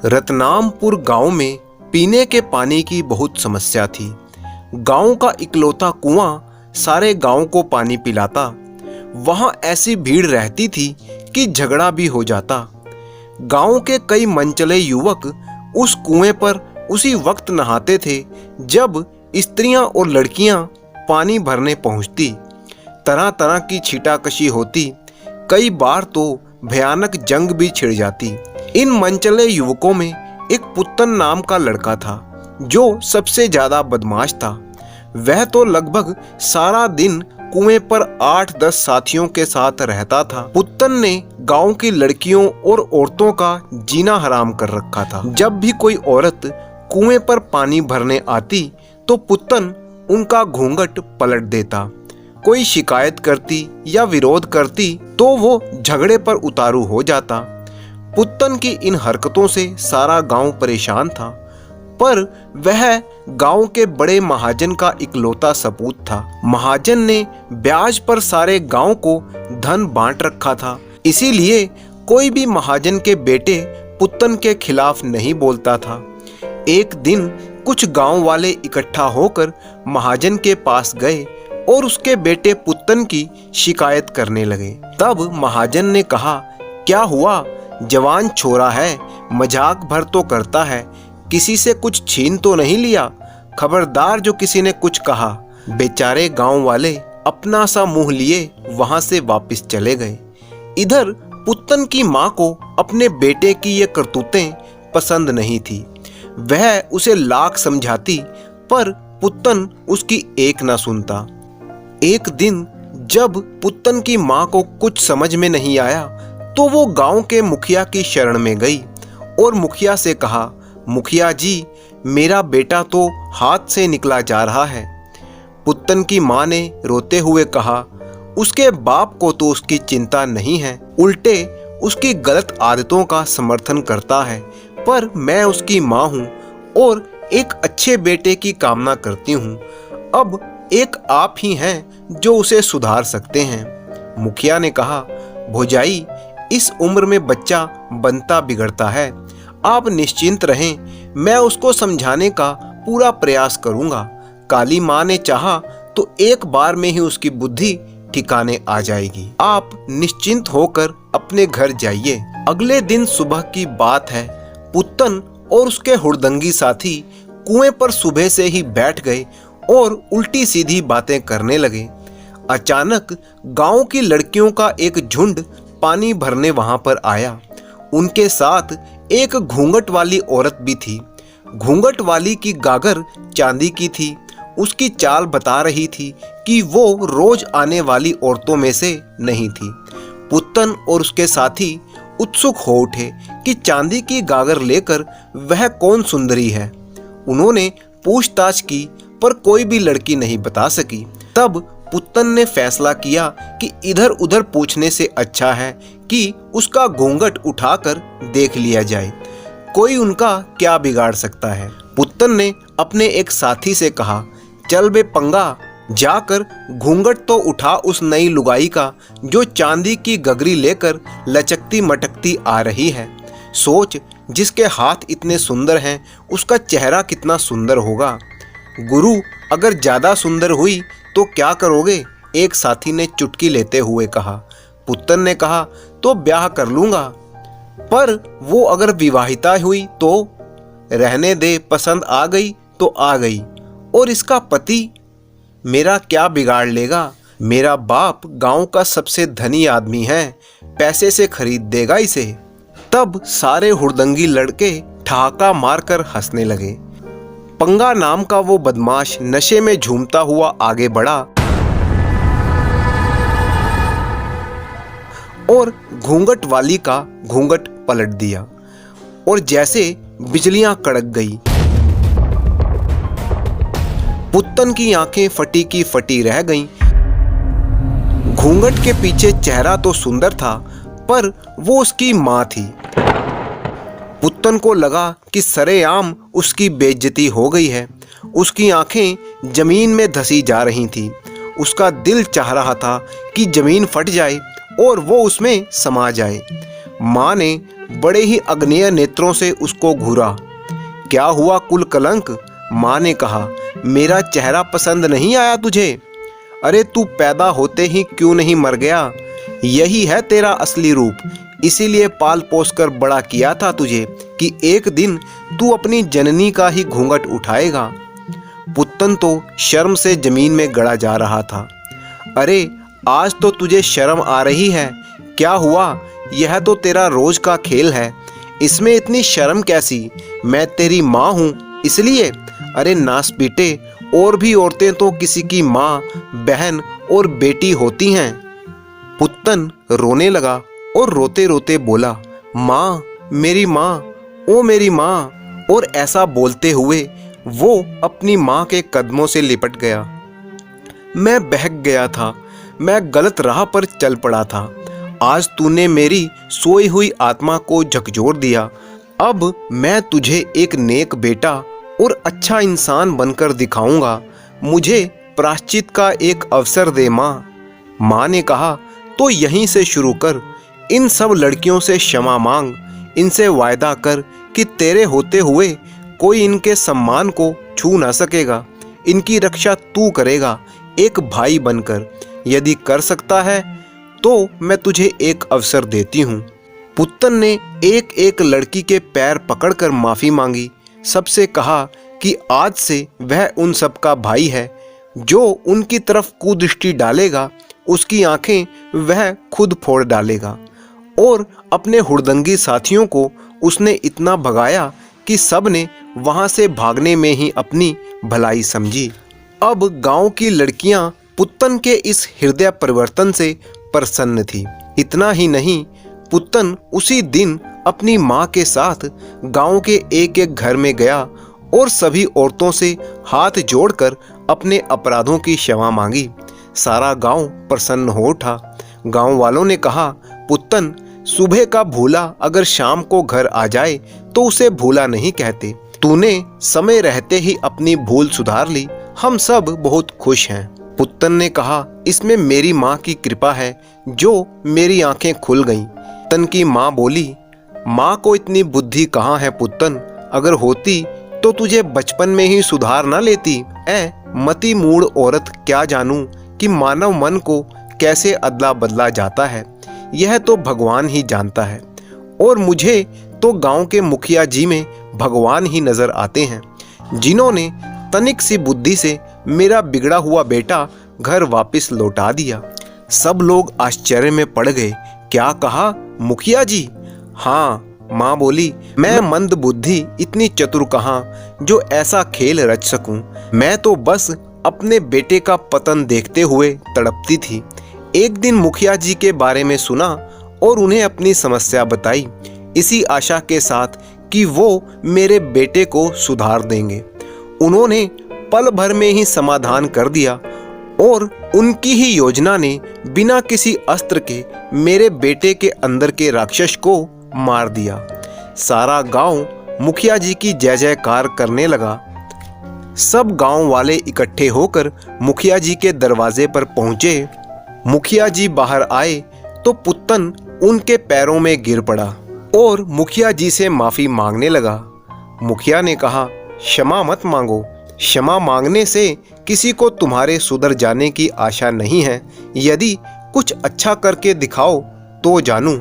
रतनामपुर गांव में पीने के पानी की बहुत समस्या थी। गांव का इकलौता कुआं सारे गांव को पानी पिलाता। वहां ऐसी भीड़ रहती थी कि झगड़ा भी हो जाता। गांव के कई मनचले युवक उस कुएं पर उसी वक्त नहाते थे जब स्त्रियां और लड़कियां पानी भरने पहुंचती। तरह तरह की छीटाकशी होती। कई बार तो भयानक जंग भी छिड़ जाती। इन मनचले युवकों में एक पुत्तन नाम का लड़का था जो सबसे ज्यादा बदमाश था। वह तो लगभग सारा दिन कुएं पर 8-10 साथियों के साथ रहता था। पुत्तन ने गांव की लड़कियों और औरतों का जीना हराम कर रखा था। जब भी कोई औरत कुएं पर पानी भरने आती तो पुत्तन उनका घूंघट पलट देता। कोई शिकायत करती या विरोध करती तो वो झगड़े पर उतारू हो जाता। पुत्तन की इन हरकतों से सारा गांव परेशान था, पर वह गांव के बड़े महाजन का इकलौता सपूत था। महाजन ने ब्याज पर सारे गांव को धन बांट रखा था, इसीलिए कोई भी महाजन के बेटे पुत्तन के खिलाफ नहीं बोलता था। एक दिन कुछ गांव वाले इकट्ठा होकर महाजन के पास गए और उसके बेटे पुत्तन की शिकायत करने लगे। तब महाजन ने कहा, क्या हुआ? जवान छोरा है, मजाक भर तो करता है, किसी से कुछ छीन तो नहीं लिया? खबरदार जो किसी ने कुछ कहा। बेचारे गांव वाले अपना सा मुंह लिए वहां से वापस चले गए। इधर पुत्तन की मां को अपने बेटे की ये करतूतें पसंद नहीं थी। वह उसे लाख समझाती पर पुत्तन उसकी एक ना सुनता। एक दिन जब पुत्तन की मां को कुछ समझ में नहीं आया तो वो गांव के मुखिया की शरण में गई और मुखिया से कहा, मुखिया जी, मेरा बेटा तो हाथ से निकला जा रहा है। पुत्तन की मां ने रोते हुए कहा, उसके बाप को तो उसकी चिंता नहीं है, उल्टे उसकी गलत आदतों का समर्थन करता है। पर मैं उसकी मां हूं और एक अच्छे बेटे की कामना करती हूं। अब एक आप ही हैं जो उसे सुधार सकते हैं। मुखिया ने कहा, भौजाई, इस उम्र में बच्चा बनता बिगड़ता है। आप निश्चिंत रहें, मैं उसको समझाने का पूरा प्रयास करूंगा। काली माँ ने चाहा तो एक बार में ही उसकी बुद्धि ठिकाने आ जाएगी। आप निश्चिंत होकर अपने घर जाइए। अगले दिन सुबह की बात है। पुत्तन और उसके हुड़दंगी साथी कुएं पर सुबह से ही बैठ गए और उल्टी सीधी बातें करने लगे। अचानक गांव की लड़कियों का एक झुंड पानी भरने वहां पर आया। उनके साथ एक घूंघट वाली औरत भी थी। घूंघट वाली की गागर चांदी की थी। उसकी चाल बता रही थी कि वो रोज आने वाली औरतों में से नहीं थी। पुत्तन और उसके साथी उत्सुक हो उठे कि चांदी की गागर लेकर वह कौन सुंदरी है। उन्होंने पूछताछ की पर कोई भी लड़की नहीं बता सकी। तब पुत्तन ने फैसला किया कि इधर उधर पूछने से अच्छा है कि उसका घूंघट उठाकर देख लिया जाए। कोई उनका क्या बिगाड़ सकता है। पुत्तन ने अपने एक साथी से कहा, चल बे पंगा, जाकर घूंघट तो उठा उस नई लुगाई का जो चांदी की गगरी लेकर लचकती मटकती आ रही है। सोच, जिसके हाथ इतने सुंदर हैं उसका चेहरा कितना सुंदर होगा। गुरु, अगर ज्यादा सुंदर हुई तो क्या करोगे? एक साथी ने चुटकी लेते हुए कहा। पुत्तन ने कहा, तो ब्याह कर लूंगा। पर वो अगर विवाहिता हुई तो? रहने दे, पसंद आ गई तो आ गई, और इसका पति मेरा क्या बिगाड़ लेगा? मेरा बाप गांव का सबसे धनी आदमी है, पैसे से खरीद देगा इसे। तब सारे हुड़दंगी लड़के ठहाका मारकर हंसने लगे। पंगा नाम का वो बदमाश नशे में झूमता हुआ आगे बढ़ा और घूंघट वाली का घूंघट पलट दिया और जैसे बिजलियां कड़क गई। पुत्तन की आंखें फटी की फटी रह गईं। घूंघट के पीछे चेहरा तो सुंदर था पर वो उसकी मां थी। पुत्तन को लगा कि सरेआम उसकी बेइज्जती हो गई है। उसकी आंखें जमीन में धसी जा रही थीं। उसका दिल चाह रहा था कि जमीन फट जाए और वो उसमें समा जाए। माँ ने बड़े ही अग्नेय नेत्रों से उसको घूरा। क्या हुआ कुल कलंक? माँ ने कहा, मेरा चेहरा पसंद नहीं आया तुझे? अरे तू पैदा होते ही क्यों नहीं मर गया? यही है तेरा असली रूप, इसीलिए पाल पोस कर बड़ा किया था तुझे कि एक दिन तू अपनी जननी का ही घूंघट उठाएगा। पुत्तन तो शर्म से जमीन में गड़ा जा रहा था। अरे आज तो तुझे शर्म आ रही है? क्या हुआ? यह तो तेरा रोज का खेल है, इसमें इतनी शर्म कैसी? मैं तेरी माँ हूँ इसलिए। अरे नास बेटे, और भी औरतें तो किसी की माँ, बहन और बेटी होती हैं। पुत्तन रोने लगा और रोते रोते बोला, माँ, मेरी माँ, ओ मेरी माँ। और ऐसा बोलते हुए वो अपनी माँ के कदमों से लिपट गया। मैं बहक गया था, मैं गलत राह पर चल पड़ा था। आज तूने मेरी सोई हुई आत्मा को झकझोर दिया। अब मैं तुझे एक नेक बेटा और अच्छा इंसान बनकर दिखाऊंगा। मुझे प्रायश्चित का एक अवसर दे माँ। माँ ने कहा, तो यहीं से शुरू कर। इन सब लड़कियों से क्षमा मांग, इनसे वायदा कर कि तेरे होते हुए कोई इनके सम्मान को छू ना सकेगा। इनकी रक्षा तू करेगा एक भाई बनकर। यदि कर सकता है तो मैं तुझे एक अवसर देती हूँ। पुत्तन ने एक एक लड़की के पैर पकड़कर माफ़ी मांगी। सबसे कहा कि आज से वह उन सब का भाई है। जो उनकी तरफ कुदृष्टि डालेगा उसकी आंखें वह खुद फोड़ डालेगा। और अपने हुड़दंगी साथियों को उसने इतना भगाया कि सब ने वहां से भागने में ही अपनी भलाई समझी। अब गांव की लड़कियां पुत्तन के इस हृदय परिवर्तन से प्रसन्न थी। इतना ही नहीं, पुत्तन उसी दिन अपनी माँ के साथ गांव के एक एक घर में गया और सभी औरतों से हाथ जोड़कर अपने अपराधों की क्षमा मांगी। सारा गांव प्रसन्न हो उठा। गांव वालों ने कहा, पुत्तन, सुबह का भूला अगर शाम को घर आ जाए तो उसे भूला नहीं कहते। तूने समय रहते ही अपनी भूल सुधार ली। हम सब बहुत खुश हैं। पुत्तन ने कहा, इसमें मेरी माँ की कृपा है जो मेरी आंखें खुल गईं। पुत्तन की माँ बोली, माँ को इतनी बुद्धि कहाँ है पुत्तन? अगर होती तो तुझे बचपन में ही सुधार ना लेती। मति मूढ़ औरत, क्या जानूं कि मानव मन को कैसे अदला बदला जाता है, यह तो भगवान ही जानता है। और मुझे तो गांव के मुखिया जी में भगवान ही नजर आते हैं, जिन्होंने तनिक सी बुद्धि से मेरा बिगड़ा हुआ बेटा घर वापस लौटा दिया। सब लोग आश्चर्य में पड़ गए। क्या कहा, मुखिया जी? हाँ, माँ बोली, मैं मंद बुद्धि इतनी चतुर कहाँ जो ऐसा खेल रच सकूं। मैं तो बस अपने बेटे का पतन देखते हुए तड़पती थी। एक दिन मुखिया जी के बारे में सुना और उन्हें अपनी समस्या बताई, इसी आशा के साथ कि वो मेरे बेटे को सुधार देंगे। उन्होंने पल भर में ही समाधान कर दिया और उनकी ही योजना ने बिना किसी अस्त्र के मेरे बेटे के अंदर के राक्षस को मार दिया। सारा गांव मुखिया जी की जय जयकार करने लगा। सब गांव वाले इकट्ठे होकर मुखिया जी के दरवाजे पर पहुंचे। मुखिया जी बाहर आए तो पुत्तन उनके पैरों में गिर पड़ा और मुखिया जी से माफी मांगने लगा। मुखिया ने कहा, क्षमा मत मांगो। क्षमा मांगने से किसी को तुम्हारे सुधर जाने की आशा नहीं है। यदि कुछ अच्छा करके दिखाओ तो जानूं।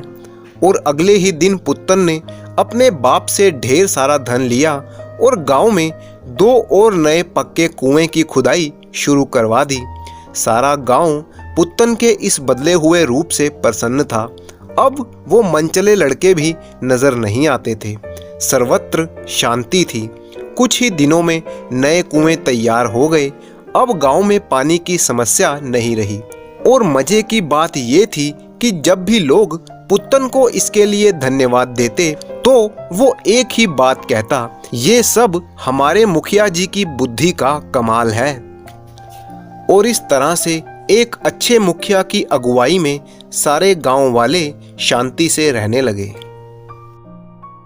और अगले ही दिन पुत्तन ने अपने बाप से ढेर सारा धन लिया और गांव में 2 और नए पक्के कुएं की खुदाई शुरू करवा दी। सारा गांव पुत्तन के इस बदले हुए रूप से प्रसन्न था। अब वो मनचले लड़के भी नजर नहीं आते थे। सर्वत्र शांति थी। कुछ ही दिनों में नए कुएं तैयार हो गए। अब गांव में पानी की समस्या नहीं रही। और मजे की बात ये थी कि जब भी लोग पुत्तन को इसके लिए धन्यवाद देते तो वो एक ही बात कहता, ये सब हमारे मुखिया जी की बुद्धि का कमाल है। और इस तरह से एक अच्छे मुखिया की अगुवाई में सारे गांव वाले शांति से रहने लगे।